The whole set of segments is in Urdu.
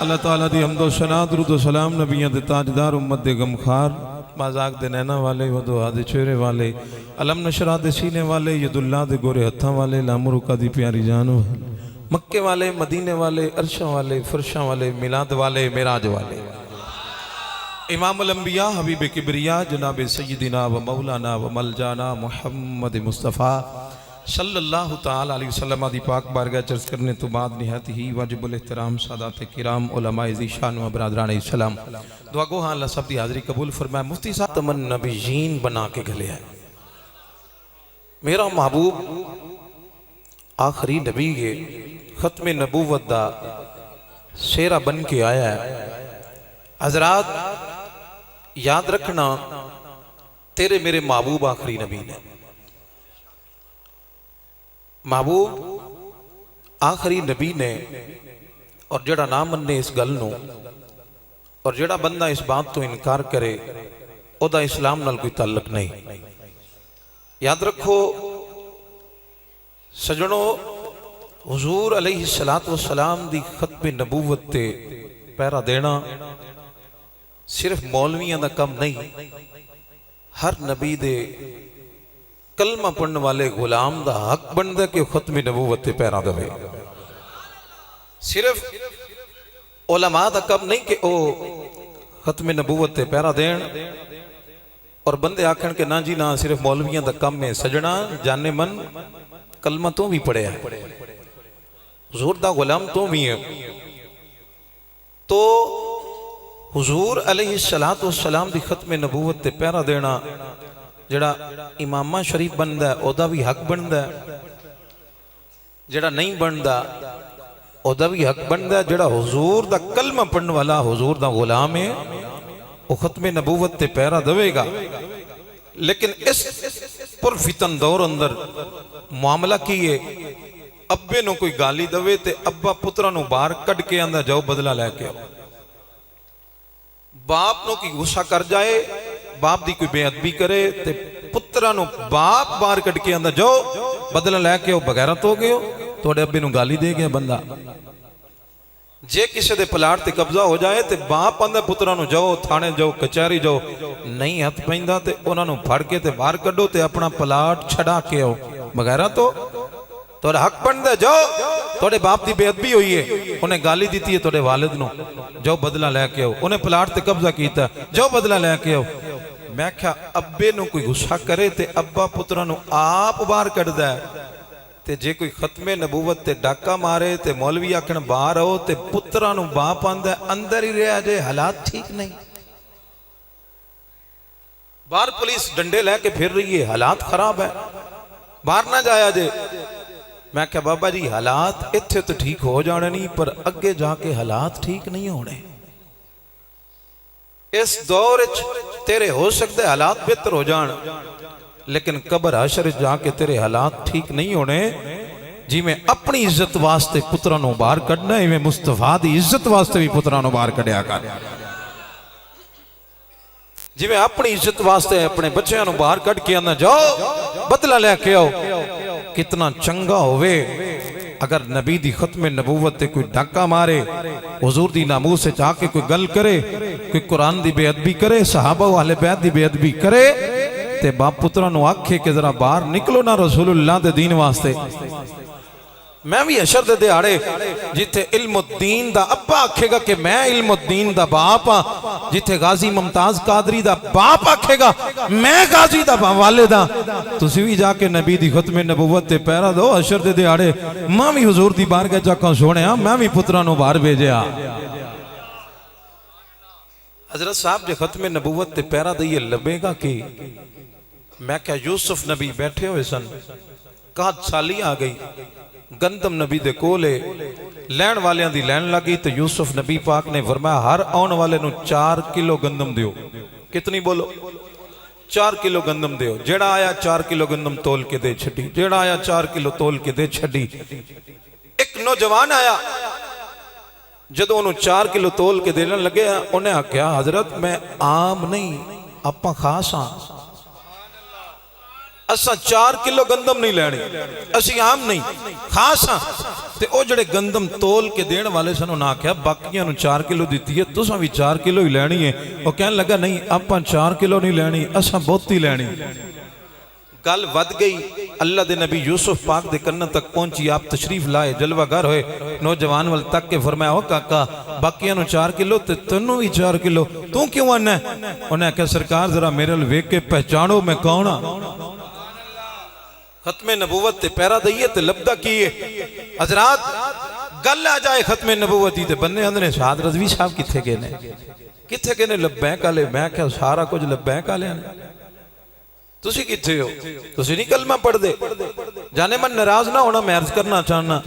اللہ تعالیٰ دی حمد و ثنا درود و سلام نبیوں دے تاجدار امت دے غمخار مازاق دے نینا والے ودعا دے چہرے والے علم نشرہ دے سینے والے ید اللہ دے گورے ہتھاں والے لامرکا دی پیاری جانو مکے والے مدینے والے عرشاں والے فرشاں والے میلاد والے معراج والے امام الانبیاء حبیب کبریا جناب سیدنا و مولانا و ملجانا محمد مصطفیٰ صلی اللہ تعالیٰ علیہ وسلم دی پاک بارگاہ چرز کرنے تو بعد نہایت ہی واجب الاحترام سادات کرام علماء ذیشان و برادران اسلام دعا گو ہاں اللہ سب دی حاضری قبول فرمائے مفتی صاحب تمن نبیین بنا کے گھلے ہے میرا محبوب آخری نبی ہے ختم نبوت دا شیرہ بن کے آیا ہے حضرات یاد رکھنا تیرے میرے محبوب آخری نبی نے محبوب آخری نبی نے اور جڑا نہ مننے اس گل نو اور جڑا بندہ اس بات تو انکار کرے او دا اسلام نال کوئی تعلق نہیں یاد رکھو سجنو حضور علیہ السلام دی ختم نبوت تے پیرا دینا صرف مولویاں دا کم نہیں ہر نبی دے کلمہ پڑھنے والے غلام دا حق بندہ کہ ختم نبوت تے پیرا دے صرف علماء دا کم نہیں کہ او ختم نبوت تے پیرا دین اور بندے آکھن کہ نا جی نا صرف مولویاں دا کم میں سجنا جانے من کلمہ تو بھی پڑھے ہے حضور دا غلام تو بھی ہے تو حضور علیہ السلام دی ختم نبوت تے پیرا دینا جڑا امامہ شریف بندہ ہے او دا بھی حق بندہ ہے جڑا نہیں بندہ او دا بھی حق بندہ ہے جڑا حضور دا کلمہ پڑھن والا حضور دا غلام ہے وہ ختم نبوت تے پیرا دوے گا لیکن اس پر فتن دور اندر معاملہ کیے ابے نو کوئی گالی دوے تے ابا پترہ نو باہر کڑ کے اندر جاؤ بدلہ لے کے باپ نو کی غصہ کر جائے باپ دی کوئی بے ادبی کرے تے پترہ نو باپ باہر کٹ کے اندر جاؤ بدلہ لے کے بغیرت ہو گئے توڑے ابے نو گالی دے گیا بندہ جے کسے دے پلاٹ تے قبضہ ہو جائے تے باپ اندر پترہ نو جاؤ تھانے جاؤ کچہری جاؤ نہیں ہتھ پہندہ تے انہاں نو پھڑ کے تے باہر کڈو تے اپنا پلاٹ چھڑا کے ہو بغیرت ہو توڑے حق بندہ جاؤ توڑے باپ دی بے ادبی ہوئی ہے انہیں گالی دیتی ہے توڑے والد نو جاؤ بدلہ لے کے ہو انہیں پلاٹ تے قبضہ کیتا ہے جاؤ بدلہ لے کے ہو میں کہا ابے نو کوئی غصہ کرے تے ابا پترہ نو آپ باہر کر دے تے جے کوئی ختم نبوت تے ڈاکہ مارے تے مولوی آکھن باہر ہو تے پترہ نو باپ آندہ اندر ہی رہا جے حالات ٹھیک نہیں باہر پولیس ڈنڈے لے کے پھر رہی ہے حالات خراب ہے باہر نہ جایا جے میں کہا بابا جی حالات اتھے تو ٹھیک ہو جانے نہیں پر اگے جا کے حالات ٹھیک نہیں ہونے اس دور تیرے ہو سکتے حالات بہتر ہو جان لیکن قبر حشر جا کے تیرے حالات ٹھیک نہیں ہونے جی میں اپنی عزت واسطے پترہ نو باہر کڑنا ہے میں مصطفیٰ دی عزت واسطے بھی پترہ نو باہر کڑیا کر جی میں اپنی عزت واسطے اپنے بچیاں نو باہر کڑ کے اندر جاؤ بدلہ لے کے آؤ کتنا چنگا ہوئے اگر نبی دی ختم نبوت تے کوئی ڈھکا مارے حضور دی ناموس سے چاہ کے کوئی گل کرے کوئی قرآن دی بے ادبی کرے صحابہ و اہل بیت دی بے ادبی کرے تے باپ پترہ نو آکھے کہ ذرا باہر نکلو نا رسول اللہ دے دین واسطے میں بھی حشر دے دیہاڑے جتھے علم الدین دا ابا آکھے گا کہ میں علم الدین دا باپ ہاں جتھے غازی ممتاز قادری دا باپ آکھے گا میں غازی دا والد ہاں تسی بھی جا کے نبی دی ختم نبوت تے پیرا دو حشر دے دیہاڑے میں بھی حضور دی بارگاہ جاکاں سونے ہاں میں بھی پترہ نو باہر بھیجے ہاں حضرت صاحب جے ختم نبوت تے پیرا دئیے لبے گا کہ میں کہا یوسف نبی بیٹھے ہوئے سن کہا سالی آ گئی گندم نبی دے کولے لین والیاں دی لین لگی تو یوسف نبی پاک نے فرمایا ہر آن والے نو 4 کلو گندم دیو کتنی بولو 4 کلو گندم دیو جیڑا آیا 4 کلو گندم تول کے دے چھڑی جیڑا آیا 4 کلو تول کے دے چھڑی ایک نوجوان آیا جدو انہوں 4 کلو تول کے دینے لگے انہیں کہا حضرت میں عام نہیں اپا خاص ہاں اساں 4 کلو گندم نہیں لینی، اسی عام نہیں خاص ہاں۔ تے او جڑے گندم تول کے دین والے سن انہاں کہا باقیاں نو 4 کلو دیتی ہے، تساں بھی 4 کلو ہی لینی ہے۔ وہ کہنے لگا نہیں اپاں 4 کلو نہیں لینی، اساں بہت ہی لینی۔ گل ود گئی، اللہ دے نبی یوسف پاک دے کنن تک پہنچی، آپ تشریف لائے، جلوہ گر ہوئے، نوجوان وال تک کے فرمایا او کاکا باقیاں نو 4 کلو تے تنو بھی 4 کلو، تو کیوں آنا ہے؟ انہیں کہا سرکار ذرا میرے لویک کے پہچانو میں کون ہاں؟ ختم نبوت تے پیرا دئیے تے لبدہ کیے۔ حضرات گل آ جائے ختم نبوت ہی تے بننے اندرے سعاد رضوی صاحب کتھے گئے نے، کتھے گئے نے لبیک آلے، میں کہا سارا کچھ لبیک آلے ہیں، تسی کتھے ہو؟ تسی نہیں کلمہ پڑھ دے؟ جانے من ناراض نہ ہونا، میں عرض کرنا چاہنا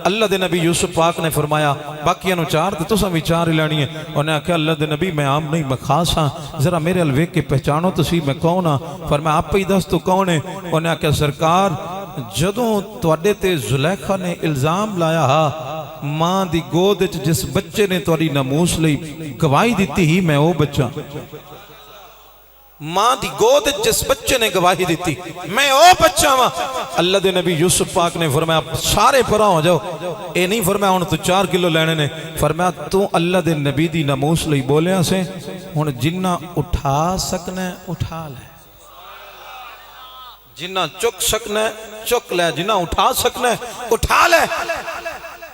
اللہ دے نبی یوسف پاک نے فرمایا باقیاں نو 4 تے تساں بھی 4 لینی ہے۔ انہیں کہا اللہ دے نبی میں عام نہیں میں خاص ہاں، ذرا میرے الویک کے پہچانو تسی میں کون ہاں؟ فرمایا آپ ہی دس تو کون ہے؟ انہیں کہا سرکار جدوں تواڈے تے زلیخا نے الزام لایا ہا ماں دی گود وچ جس بچے نے تواڈی ناموس لئی گواہی دیتی ہی میں او بچہ، ماں دی گود جس بچے نے گواہی دیتی میں او بچہ ہاں۔ اللہ دے نبی یوسف پاک نے فرمایا سارے پرا ہو جاؤ، اے نہیں فرمایا ہن تو 4 کلو لینے نے، فرمایا تو اللہ دے نبی دی ناموس لئی بولیا سے ہن جنہ اٹھا سکنا اٹھا لے، جنہ چک سکنا چک لے، جنہ اٹھا سکنا اٹھا لے۔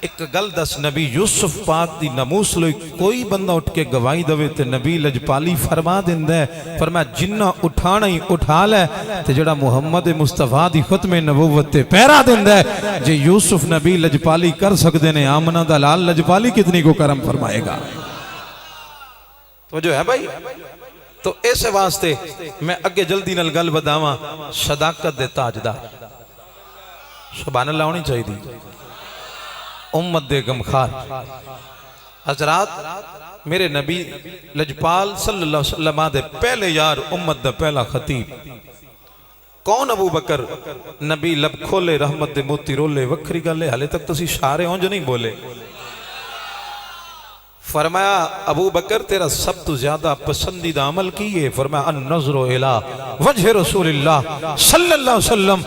ایک گل دس نبی یوسف پاک دی ناموس لئی کوئی بندہ اٹھ کے گواہی دوے تے نبی لجپالی فرما دیندہ ہے، فرمایا جنہ اٹھانا ہی اٹھا لے تے جڑا محمد مصطفیٰ دی ختم نبوت تے پیرا دیندہ ہے۔ جے یوسف نبی لجپالی کر سکتے نے آمنہ دلال لجپالی کتنی کو کرم فرمائے گا؟ تو جو ہے بھائی تو ایسے واسطے میں اگے جلدی نل گل بداواں صداقت دے تاجدار سبحان اللہ ہونی چاہیے دی امت دے غمخار۔ حضرات میرے نبی لجپال صلی اللہ علیہ وسلم دے پہلے یار امت دا پہلا خطیب کون؟ ابو بکر۔ نبی لب کھولے رحمت دے موتی رولے، وکھری گلے حالے تک تسی شارے ہوں جو نہیں بولے۔ فرمایا ابو بکر تیرا سب تو زیادہ پسندیدہ عمل کیے؟ فرمایا النظر الہ وجہ رسول اللہ صلی اللہ علیہ وسلم۔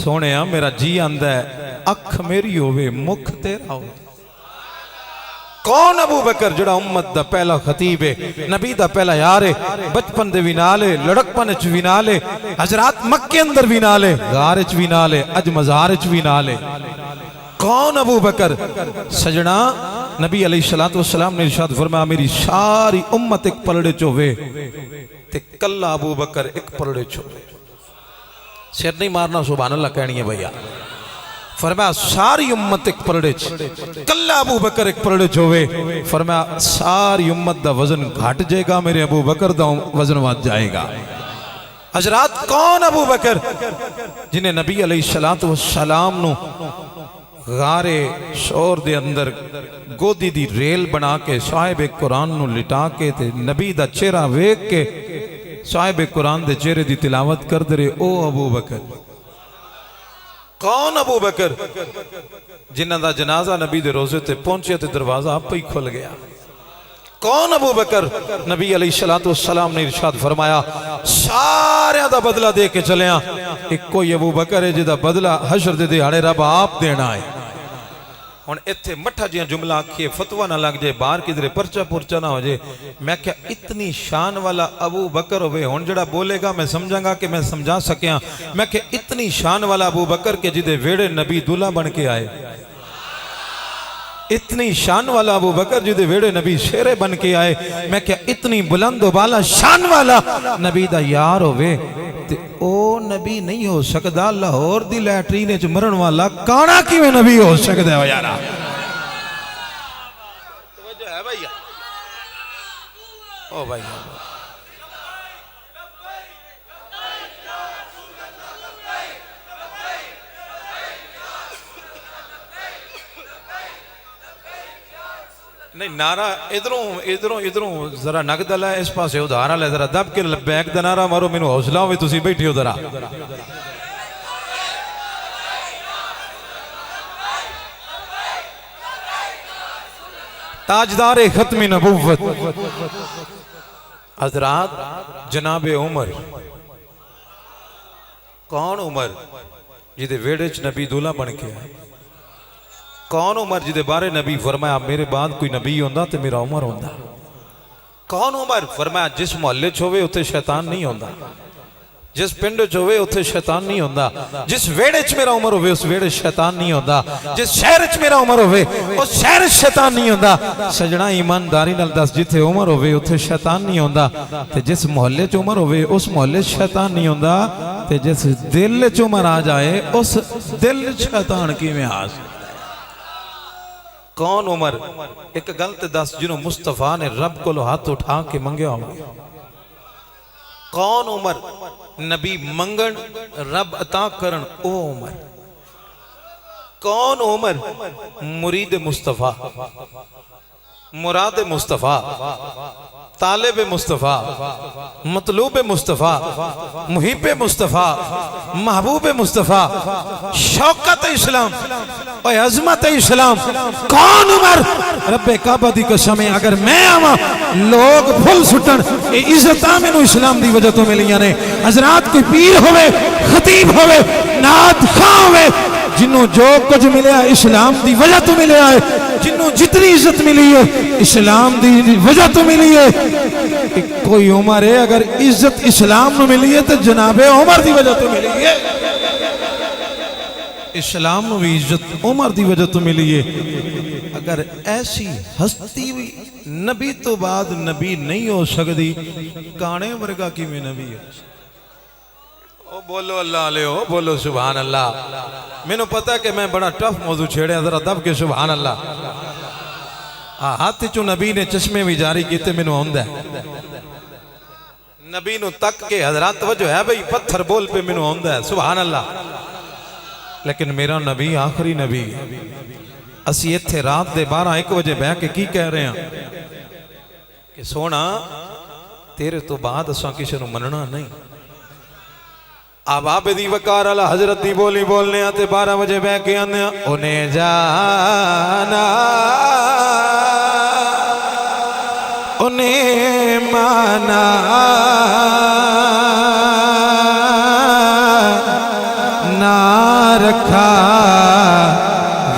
سونے ہاں میرا جی آندہ ہے اکھ میری ہوئے مکھ تیرا ہوئے۔ کون ابو بکر؟ جڑا امت دا پہلا خطیب ہے، نبی دا پہلا یار ہے، بچپن دے بھی نالے، لڑکپن اچ بھی نالے، حضرات مکہ اندر بھی نالے، غار اچ بھی نالے، اج مزار اچ بھی نالے۔ کون ابو بکر؟ سجنا نبی علیہ السلام نے ارشاد فرمایا میری ساری امت ایک پلڑے چوے تے کلہ ابو بکر ایک پلڑے چوے۔ سیر نہیں مارنا سبحان اللہ کہنی ہے بھئیہ۔ فرمایا ساری امت ایک پلڑے چوے، کلہ ابو بکر ایک پلڑے چوے۔ فرمایا ساری امت دا وزن گھٹ جائے گا، میرے ابو بکر دا وزن وات جائے گا۔ حضرات کون ابو بکر؟ جنہیں نبی علیہ السلام نو غارے شور دے اندر گودی دی ریل بنا کے صاحب قرآن نو لٹا کے تے نبی دا چہرہ ویک کے صاحب قرآن دے چہرے دی تلاوت کر دے او ابو بکر۔ کون ابو بکر؟ جنہ دا جنازہ نبی دے روزے تے پہنچے تے دروازہ آپ ہی کھل گیا۔ کون ابو بکر؟ نبی علیہ السلام نے ارشاد فرمایا سارے دا بدلہ دے کے چلیاں، ایک کوئی ابو بکر ہے جدہ بدلہ حشر دے دیہاڑے رب آپ دینا ہے۔ ہن ایتھے مٹھا جیاں جملہ آکھیے فتوہ نہ لگ جائے، باہر کی درے پرچہ پرچہ نہ ہو جائے۔ میں کیا اتنی شان والا ابو بکر ہوئے، ہن جڑا بولے گا میں سمجھاں گا کہ میں سمجھا سکیاں۔ میں کہ اتنی شان والا ابو بکر کے جدے ویڑے نبی دلہا بن کے آئے، اتنی شان والا ابو بکر جدے ویڑے نبی شیرے بن کے آئے۔ میں کیا اتنی بلند و بالا شان والا نبی دا یار ہوئے تے او نبی نہیں ہو سکدا لاہور دی لیٹرین اچ مرن والا کانا کی میں نبی ہو سکدا ہے یارا؟ توجہ ہے بھائیہ؟ او بھائیہ نہیں نعرہ ادھروں ذرا نقدل ہے، اس پاس ادھارا لے ذرا دب کے لبیک دا نعرہ مارو، مینو حوصلہ ہوئے تسی بیٹھی ہو ذرا۔ تاجدار ختم نبوت حضرات جناب عمر کون عمر جدے ویڑے چ نبی دولہ بن کے آئے؟ کون عمر جدے بارے نبی فرمایا میرے بعد کوئی نبی ہوندہ تے میرا عمر ہوندہ؟ کون عمر فرمایا جس محلے چھوے اتھے شیطان نہیں ہوندہ، جس پنڈ چھوے اتھے شیطان نہیں ہوندہ، جس ویڑے چ میرا عمر ہوئے اس ویڑے شیطان نہیں ہوندہ، جس شہر چ میرا عمر ہوئے اس شہر شیطان نہیں ہوندہ۔ سجنہ ایمانداری نال دس جتھے عمر ہوئے اتھے شیطان نہیں ہوندہ، تے جس محلے چ عمر ہوئے اس محلے شیطان نہیں ہوندہ، تے جس دل چ عمر آ جائے اس دل شیطان کی میں آ جائے۔ کون عمر؟ ایک غلط دس جنہوں مصطفیٰ نے رب کو ہاتھ اٹھا کے منگے ہوئے۔ کون عمر؟ نبی منگن رب عطا کرن او عمر۔ کون عمر؟ مرید مصطفیٰ، مراد مصطفیٰ، طالب مصطفیٰ، مطلوب مصطفیٰ، محب مصطفیٰ، محبوب مصطفیٰ، شوکت اسلام اور عظمت اسلام۔ کون عمر؟ رب کعبہ دی قسم ہے اگر میں آواں لوگ پھل سٹن اے عزتاں میں نو اسلام دی وجہ تو ملیاں نے۔ حضرات کوئی پیر ہوئے، خطیب ہوئے، نعت خواں ہوئے، جنہوں جو کچھ ملیا اسلام دی وجہ تو ملیا ہے، جنہوں جتنی عزت ملی ہے اسلام دی وجہ تو ملی ہے۔ کوئی عمر ہے اگر عزت اسلام نو ملی ہے تو جناب عمر دی وجہ تو ملی ہے۔ اسلام نو بھی عزت عمر دی وجہ تو ملی ہے۔ اگر ایسی ہستی ہوئی نبی تو بعد نبی نہیں ہو سکتی، کانے ورگا کی میں نبی ہے؟ او بولو اللہ علیہ ہو، بولو سبحان اللہ۔ میں نے پتا کہ میں بڑا ٹف موضوع چھیڑے ذرا دب کے سبحان اللہ۔ ہاتھ چو نبی نے چشمے بھی جاری کیتے میں نے ہوندہ ہے، نبی نو تک کے حضرات توجہ ہے بھئی پتھر بول پہ میں نے ہوندہ ہے سبحان اللہ۔ لیکن میرا نبی آخری نبی ہے۔ اسی اتھے رات دے 12-1 بجے بہ کے کی کہہ رہے ہیں کہ سونا تیرے تو بعد اساں کسی نو مننا نہیں۔ اب آپ دی وقار اللہ حضرت دی بولی بولنے آتے 12 بجے بہ کے آنے انہیں جانا انہیں مانا نہ رکھا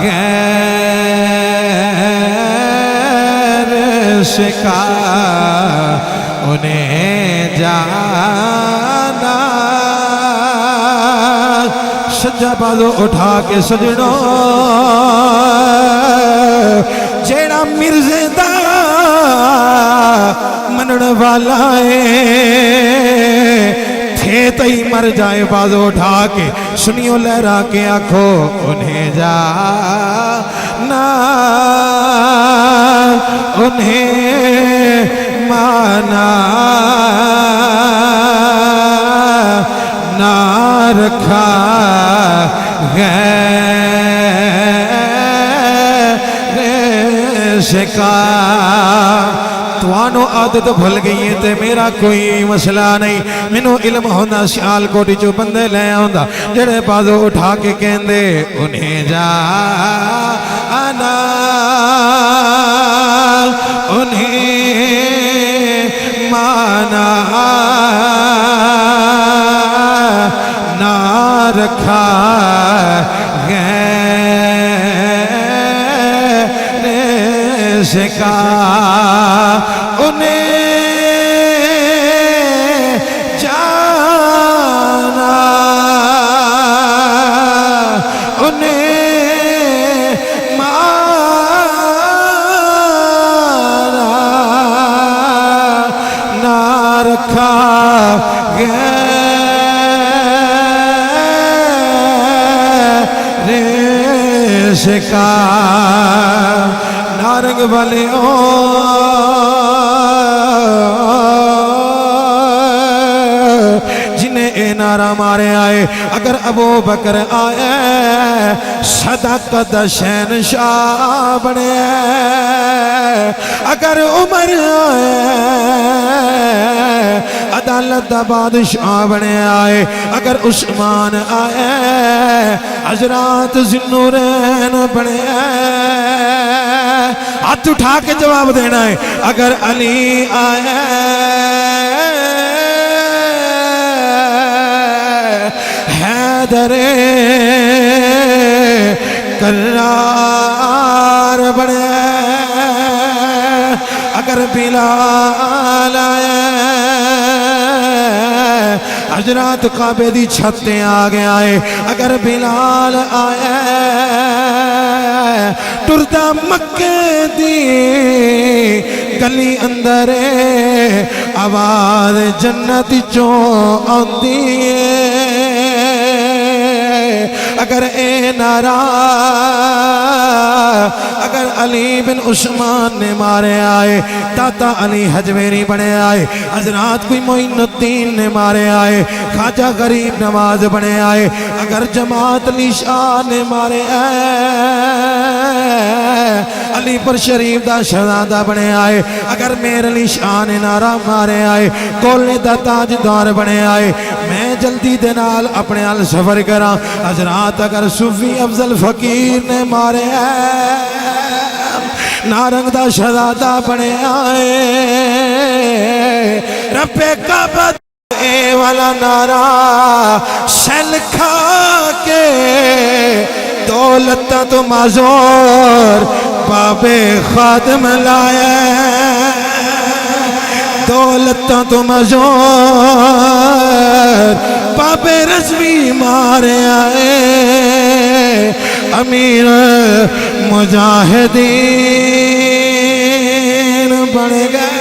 غیر شکا انہیں جانا سجا بازو اٹھا کے سجنوں جیڑا مرزے دا منن والا ہے تھے تئی مر جائے بازو اٹھا کے سنیو لہرا کے آنکھو انہیں جانا انہیں مانا نہ رکھا غیر شکا۔ توانو عادت بھل گئی ہے تے میرا کوئی مسئلہ نہیں، منو علم ہوندہ سیال کوٹی چو بندے لے ہوندہ جڑے بازو اٹھا کے کہندے انہیں جانا انہیں مانا نہ رکھا غیر شکا انہیں جانا انہیں مانا نہ رکھا غیر شکا۔ نارنگ والے جنہیں اے نعرہ مارے آئے اگر ابو بکر آئے صداقت شہنشاہ بنے، اگر عمر آئے عدالت دا بادشاہ بنے آئے، اگر عثمان آئے حضرات ذوالنورین بنے ہاتھ اٹھا کے جواب دینا ہے، اگر علی آئے اندر کرار بڑے اگر بلال آئے حجرات کعبے دی چھتیں آگے آئے اگر بلال آئے ٹردہ مکے دی گلی اندر آواز جنت چوں آندی اگر اے نعرہ اگر علی بن عثمان نے مارے آئے داتا علی حجویری بنے آئے حضرات کوئی معین الدین نے مارے آئے خواجہ غریب نواز بنے آئے اگر جماعت علی شاہ نے مارے آئے علی پر شریف دا شہزادہ بنے آئے اگر میر علی شاہ نے نعرہ مارے آئے کولے دا تاجدار بنے آئے میں جلدی دے نال اپنے آل سفر کراں حضرات اگر صوفی افضل فقیر نے مارے آئے نارنگ دا شہزادہ بنے آئے رب کعبہ اے والا نعرہ شل کھا کے دولتہ تو معذور باب خادم لائے دولتہ تو معذور باب رضوی مارے آئے امیر مجاہدین بڑھ گئے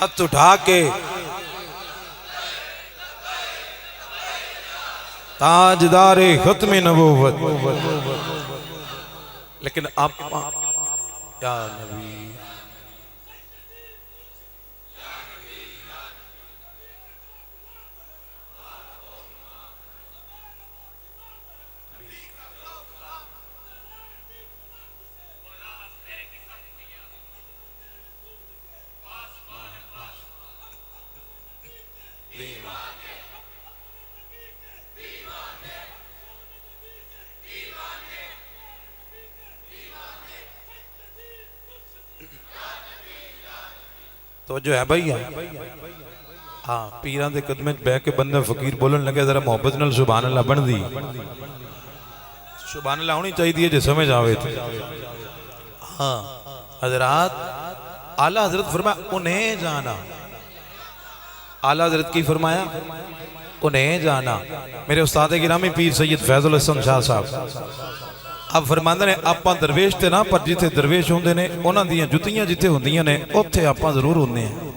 ہاتھ اٹھا کے تاجدار ختم نبوت لیکن آپ یا نبی تو جو ہے بھائی ہاں پیران دے قدمیں بے کے بندہ فقیر بولن لگے ذرا محبت نال سبحان اللہ بن دی سبحان اللہ ہونی چاہیے جو سمجھ آوے تھے ہاں حضرات اعلیٰ حضرت فرمایا انہیں جانا اعلیٰ حضرت کی فرمایا انہیں جانا میرے استاد گرامی پیر سید فیض الحسن شاہ صاحب اب فرماندے نے آپاں درویش تے نا پر جتے درویش ہوندے نے انہاں دیاں جتیاں جتے ہوندیاں نے اوتھے آپاں ضرور ہوندے ہیں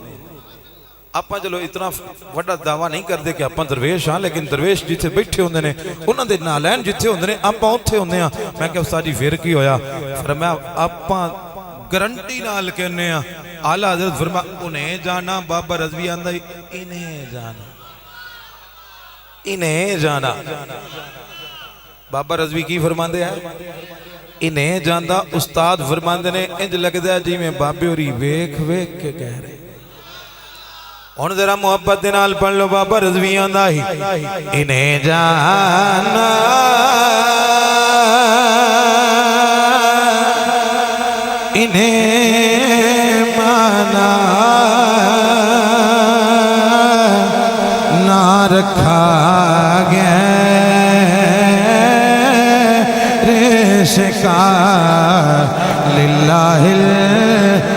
آپاں چلو اتنا وڈا دعویٰ نہیں کر دے کہ آپاں درویش ہاں لیکن درویش جتے بیٹھے ہوندے نے انہاں دے نالین جتے ہوندے نے آپاں اوتھے ہوندے ہیں میں کہ استاد جی پھر کی ہویا فرمایا آپاں گرنٹی نال کہنے ہیں اعلیٰ حضرت فرمایا انہیں جانا بابا رضوی آندہ انہیں جانا انہیں جانا بابا رضوی کی فرماندے ہیں انہیں جاندہ استاد فرماندے نے انج لگ دیا جی میں بابے اوری ویک ویک کے کہہ رہے ان ذرا محبت دینال پڑھ لو بابا رضوی آندہ ہی انہیں جانا انہیں مانا نہ رکھا گیا للہ الحمد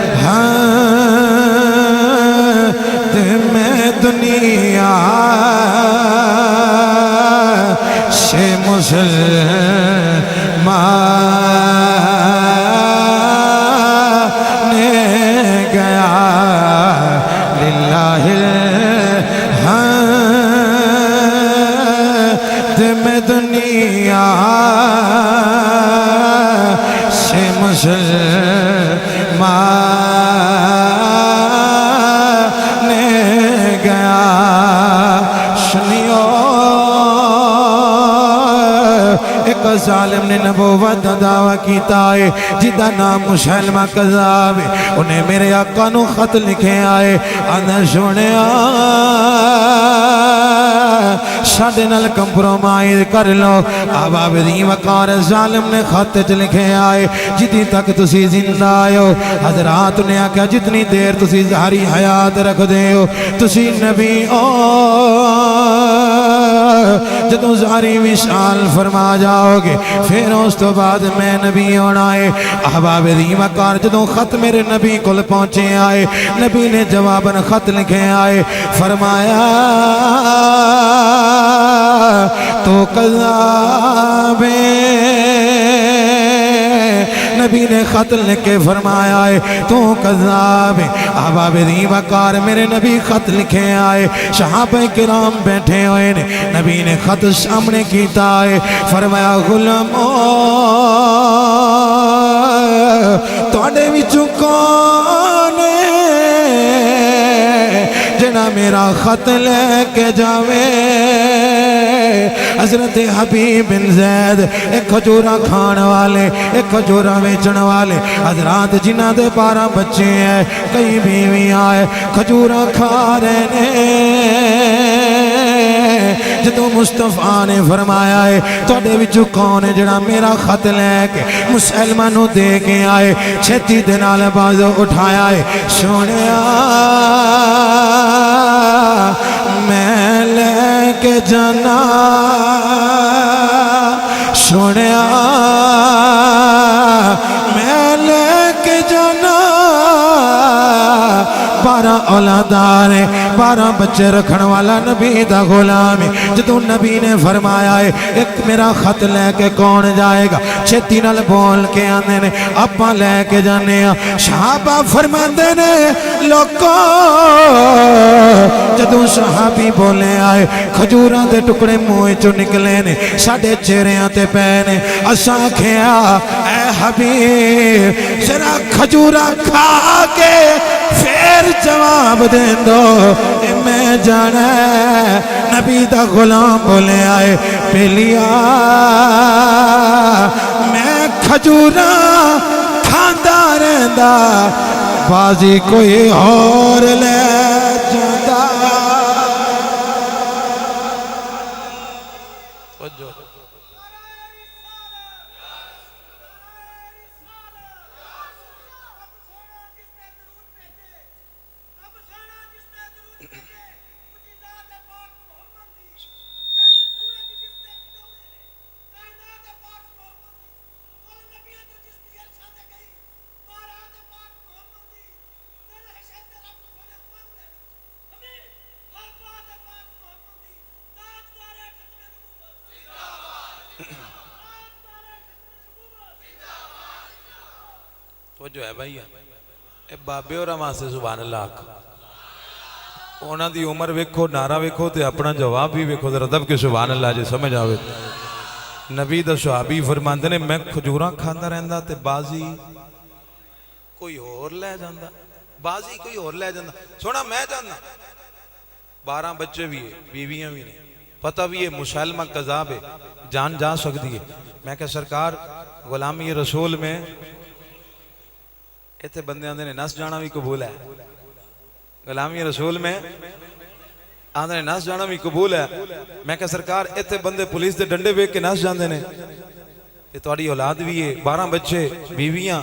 میں دنیا سے مسلمان گیا للہ الحمد میں دنیا مسلمان گیا سنیو ایک ظالم نے نبوت دعویٰ کیتا ہے جدہ نام مسلمہ کذاب ہے انہیں میرے آقا نو خط لکھے آئے اندر سنے ساڈے نال کمپرومائز کر لو ابا بدی وقار ظالم نے خط چ لکھے آئے جتنی تک تسی زندہ آئے ہو حضرات نے آکھا جتنی دیر تسی ظاہری حیات رکھ دے ہو تسی نبی او جدوں ظاہری وشال فرما جاؤ گے پھر اس تو بعد میں نبی ہونا ہے احباب دی وقار جدوں خط میرے نبی کل پہنچے آئے نبی نے جواباً خط لکھے آئے فرمایا تو قذاب نبی نے خط لکھ کے فرمایا ہے تو قذاب احباب دی وقار میرے نبی خط لکھے آئے صحابہ کرام بیٹھے ہوئے نے نبی نے خط سامنے کیتا ہے فرمایا غلامو تواڈے وچوں کون جنا میرا خط لے کے جاوے حضرت حبیب بن زید ایک کھجورا کھان والے ایک کھجورا بیچن والے حضرات جنہ دے 12 بچے ہیں کئی بیویاں آئے کھجورا کھا رہے ہیں جدو مصطفیٰ نے فرمایا ہے تواڈے وچوں کون ہے جڑا میرا خط لے کے مسلمہ نو دے کے آئے چھتی دے نال باز اٹھایا ہے سونیا میں لے کے جانا سونیا میں لے کے جانا 12 اولادار 12 بچے رکھن والا نبی دا غلام جدوں نبی نے فرمایا ہے ایک میرا خط لے کے کون جائے گا چھتی نال بول کے آنے نے اپا لے کے جانے صحابہ فرماندے نے لوکو جدوں صحابی بولے آئے کھجوراں دے ٹکڑے منہ چوں نکلے نے ساڈے چہریاں تے پے نے اساں کھیا اے حبیب ذرا کھجورا کھا کے پھر جواب دیں دو میں جانا ہے نبی دا غلام بولے آئے پہلیا میں کھجورا کھاندا رہندا بازی کوئی اور لے جاندا تو جو ہے بھائی اے بابے اور اماں سے سبحان اللہ اونا دی عمر ویکھو نعرہ ویکھو تے اپنا جواب بھی ویکھو ذرا دب کے سبحان اللہ جے سمجھ آوے نبی دا صحابی فرماندے نے میں کھجوراں کھاندا رہندا تے بازی کوئی اور لے جاندا بازی کوئی اور لے جاندا سونا میں جاندا 12 بچے بھی ہے بیویاں بھی نے پتہ بھی ہے مسلمہ قذاب ہے جان جا سکتی ہے میں کہ سرکار غلامی رسول میں ایتھے بندے آندے نے نس جانا بھی قبول ہے غلامی رسول میں آندے نے نس جانا بھی قبول ہے میں کہ سرکار ایتھے بندے پولیس دے ڈنڈے ویکھ کے نس جاندے نے تے تہاڈی اولاد بھی ہے 12 بچے بیویاں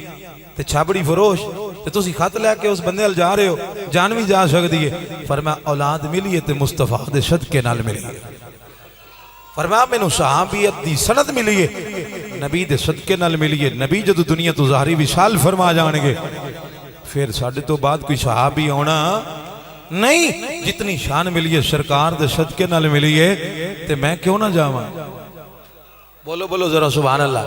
تے چھابڑی فروش تے تسی خط لے کے اس بندے ال جا رہے ہو جان بھی جا سکتی ہے فرمایا اولاد ملی ہے تے مصطفیٰ دے صدقے نال ملی ہے فرمایا مینوں صحابیت دی سند ملی ہے نبی دے صدقے نال ملی ہے نبی جدو دنیا تو ظاہری وصال فرما جان گے پھر ساڈے تو بعد کوئی صحابی ہونا نہیں جتنی شان ملی ہے سرکار دے صدقے نال ملی ہے تے میں کیوں نہ جاواں بولو بولو ذرا سبحان اللہ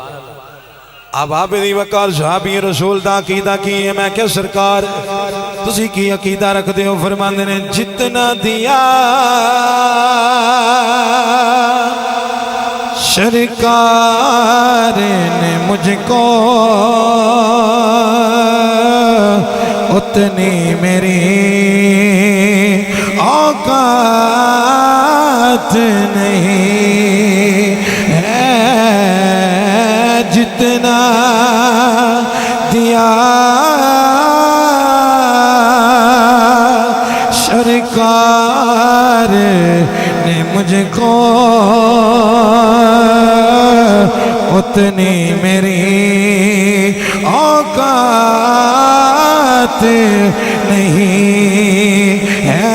اب آپ دی وقار صحابی رسول دا عقیدہ کی ہے میں کہ سرکار تسی کی عقیدہ رکھ دے ہو فرماندے نے جتنا دیا سرکار نے مجھ کو اتنی میری اوقات نہیں ہے جتنا دیا سرکار نے مجھ کو اتنی میری اوقات نہیں ہے،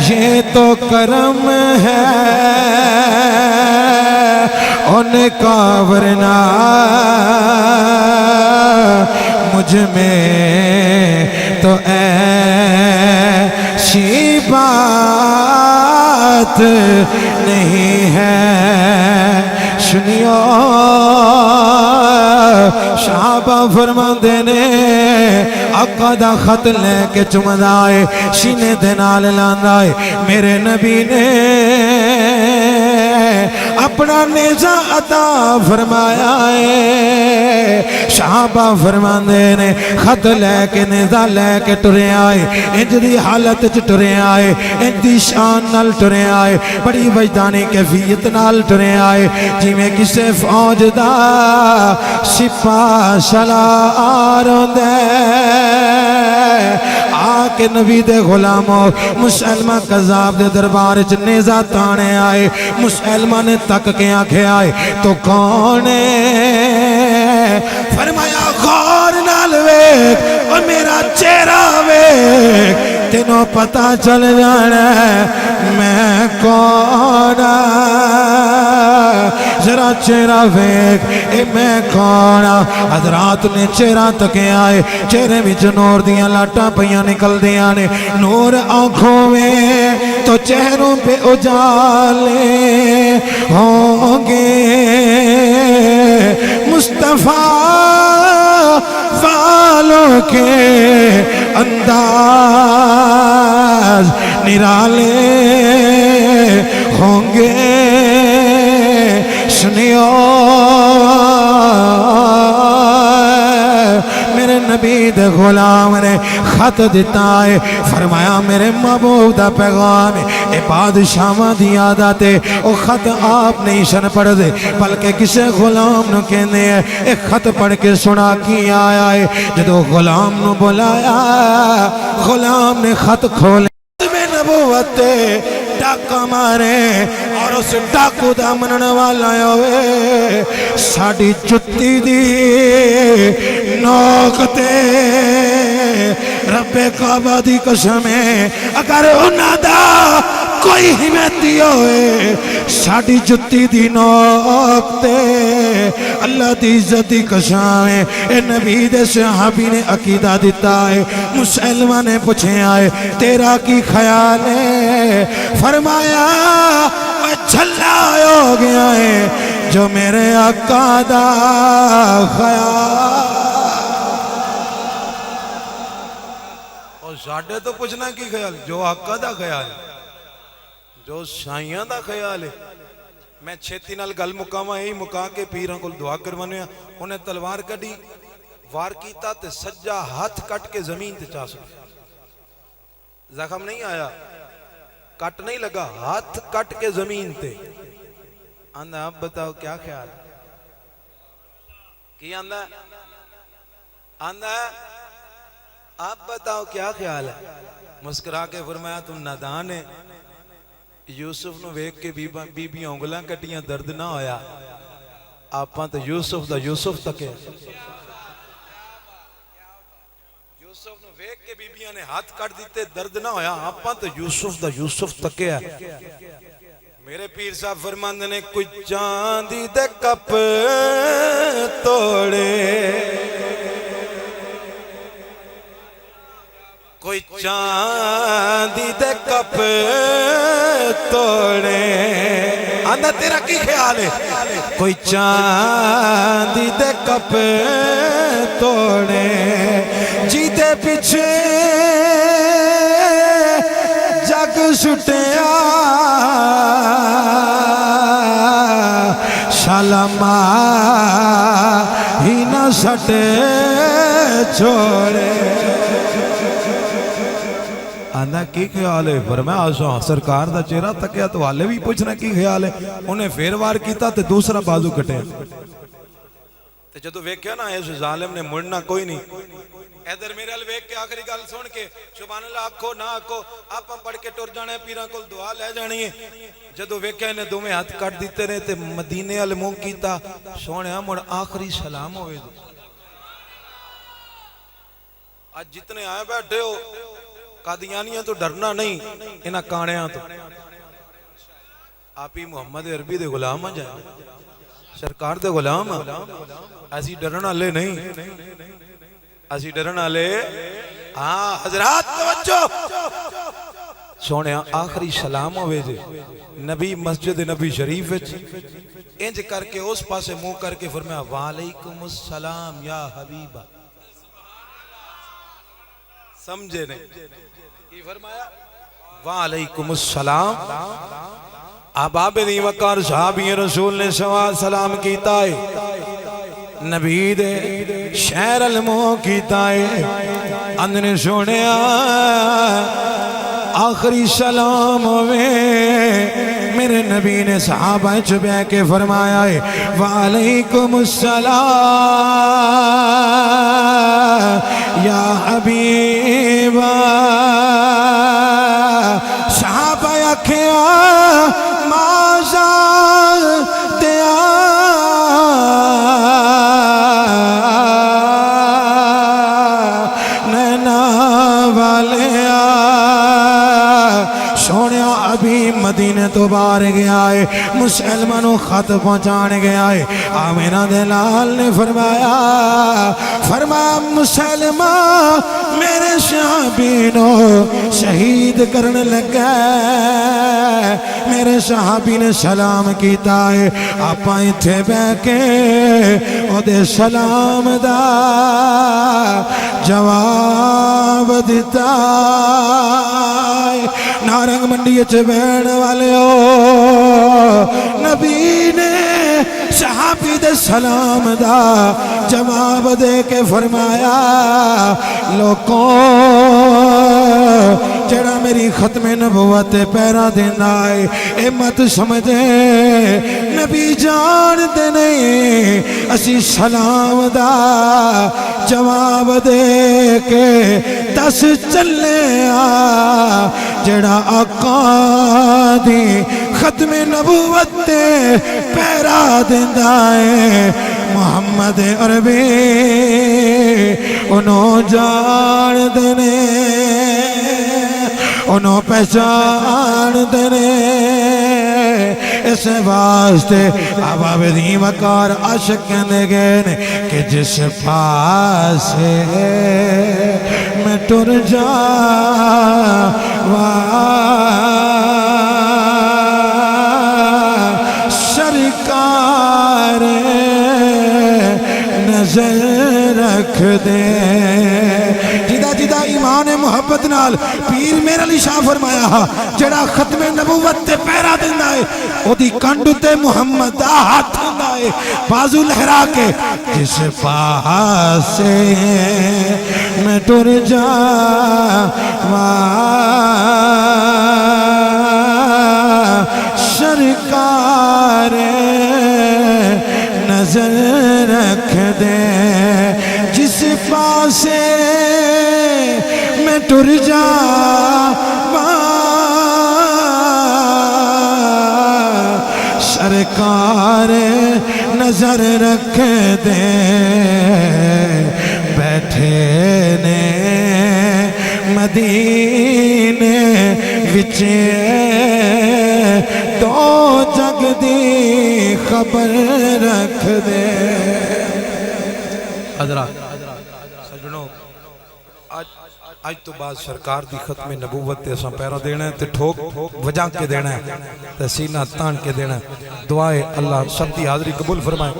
یہ تو کرم ہے ان کا، ورنہ مجھ میں تو ایسی بات نہیں ہے۔ سنیو صحابہ فرماندے نے آقا دا خط لے کے چمدا ہے، سینے دے نال لاندا ہے، میرے نبی نے اپنا نیزہ عطا فرمایا ہے۔ صحابہ فرماندے نے خط لے کے نیزہ لے کے ٹرے آئے، انج دی حالت چ ٹرے آئے، انج دی شان نال ٹرے آئے، بڑی وجدانی کیفیت نال ٹرے آئے، جی میں کسے فوج دا سپاہ سالار ہوندے آکے نبی دے غلاموں مسلمہ قذاب دے دربار چ نیزہ تانے آئے۔ مسلمہ نے تک کے آنکھیں آئے تو کون ہے؟ فرمایا غور نال ویکھ اور میرا چہرہ ویکھ، تینوں پتہ چل جانا ہے میں کون، ذرا چہرہ ویکھ اے میں کون۔ حضرات نے چہرہ تکے آئے، چہرے وچ نور دیاں لاٹاں پیاں نکل دیاں نے، نور آنکھوں میں تو چہروں پہ اجالے ہوں گے، مصطفیٰ والوں کے انداز نرالے ہوں گے۔ سنیو میرے نبی دے غلام نے خط دیتا ہے، فرمایا میرے محبوب دا پیغام ہے، اے بادشاہاں دی عادت ہے، او خط آپ نہیں شن پڑھ دے بلکہ کسے غلام نو کہنے ہیں ایک خط پڑھ کے سنا کی آیا ہے۔ جدو غلام نو بلایا، غلام نے خط کھولے، میں نبوت ڈاکا مارے اور اس ڈاکو دا منن والا ہوئے، ساڑی جتی دی نوک تے رب کعبہ دی قسم ہے، اگر انہاں دا کوئی حمیتی ہوئے ساڑی جتی دی نوک تے اللہ دی عزت دی قسم ہے۔ اے نبی دے صحابی نے عقیدہ دیتا ہے، مسلمہ نے پوچھے آئے تیرا کی خیال ہے؟ فرمایا جھلا ہو گیا ہے جو میرے آقا دا خیال۔ اور ساڑھے تو پوچھنا کی خیال، جو آقا دا خیال، جو سائیاں دا خیال ہے۔ میں چھیتی نال گل مقامہ ہی مقا کے پیران کو دعا کروانے ہیں، انہیں تلوار کڑی وار کیتا تے سجا ہاتھ کٹ کے زمین تے چاہ سکے، زخم نہیں آیا، کٹ نہیں لگا، ہاتھ کٹ کے زمین تے۔ آندھا اب بتاؤ کیا خیال کی؟ آندھا اب بتاؤ کیا خیال ہے؟ مسکرا کے فرمایا تم نادان ہے، یوسف نو ویک کے بی بی انگلاں کٹیاں درد نہ ہویا، آپاں تو یوسف دا یوسف تک ہے۔ یوسف نو ویک کے بی بیاں نے ہاتھ کٹ دیتے درد نہ ہویا، آپاں تو یوسف دا یوسف تک ہے۔ میرے پیر صاحب فرماندے نے کوئی چاندی دے کپ توڑے، کوئی چاندی دے کپ توڑے، آندھا تیرا کی خیال ہے؟ کوئی چاندی دے کپ توڑے، جیتے پیچھے جگ سٹیا، شالما ہی نہ سٹے چھوڑے۔ آندھا کی خیال ہے؟ فرمایا آسان سرکار دا چہرہ تکیا تو والے بھی پوچھنا کی خیال ہے، انہیں پھر وار کیتا تے دوسرا بازو کٹے۔ تے جدو ویکھیا نا اس ظالم نے مڑنا کوئی نہیں، ادھر میرے ال ویکھ کے آخری گل سن کے سبحان اللہ آکھو نہ آکھو آپ پڑھ کے ٹر جانے پیراں کول دعا لے جانی ہے۔ جدو ویکھیا نے دوویں ہاتھ کٹ دیتے نے تے مدینے ال منہ کیتا، سونیا مڑ آخری سلام ہوئے دو۔ آج جتنے آئے بیٹھے ہو قادیانیاں تو ڈرنا نہیں، انہاں کانیاں تو آپ ہی محمد عربی دے غلام ہیں جائے، سرکار دے غلام ہیں، ایسی ڈرنا لے نہیں، ایسی ڈرنا لے۔ ہاں حضرات توجہ، سونے آخری سلام ہوئے جے نبی مسجد نبی شریف انج کر کے اس پاسے منہ کر کے فرمایا وعلیکم السلام یا حبیبہ، سمجھے نہیں یہ فرمایا وعلیکم السلام۔ احباب دی وقار صحابی رسول نے سلام کیتا ہے، نبی دے شہر المو کیتا ہے، اندنے سونیا آخری سلام ہوئے میرے نبی نے صحابہ چبہ کے فرمایا ہے وعلیکم السلام یا حبیبہ۔ صحابہ اکھیاں مازا دیا نینا والے سونے ابھی مدینے تو باہر گیا ہے، مسلمانوں خط پہنچانے گیا ہے۔ آمینہ دلال نے فرمایا مسلمان میرے صحابینوں شہید کرنے لگا، میرے صحابی نے سلام کیتا ہے، آپاں اتھے بے کے او دے سلام دا جواب دیتا ہے۔ نارنگ منڈی اچھے بین والے ہو، نبی نے صحابی دے سلام دا جواب دے کے فرمایا لوگوں جڑا میری ختم نبوت پیرا دینا ہے اے مت سمجھے نبی جان دے نہیں، اسی سلام دا جواب دے کے دس چلے جڑا آقا دی ختم نبوت تے پیرا دینا ہے محمد عربی انہوں جان دینے انہوں پہچان دینے۔ اس واسطے احباب دی وقار عاشق کہنے گئے کہ جس پاسے میں ٹر جا سرکار نظر رکھ دے۔ جدا جدا ایمان محبت نال پیر میرے علی شاہ فرمایا جڑا ختم نبوت تے پیرا دینا ہے او دی کنڈ تے محمد دا ہاتھ ہوندا ہے بازو لہرا کے جس پاسے میں ٹر جا سرکار نظر رکھ دے۔ جس پاسے میں ٹر جا سرکار نظر رکھ دے۔ بیٹھے نے مدینے وچے تو جگ دی خبر رکھ دے۔ حضرات سجنوں آج تو بعد سرکار دی ختم نبوت تے اساں پیرا دینا ہے تے ٹھوک وجہ کے دینا ہے تے سینہ تان کے دینا ہے۔ دعائے اللہ سب دی حاضری قبول فرمائے۔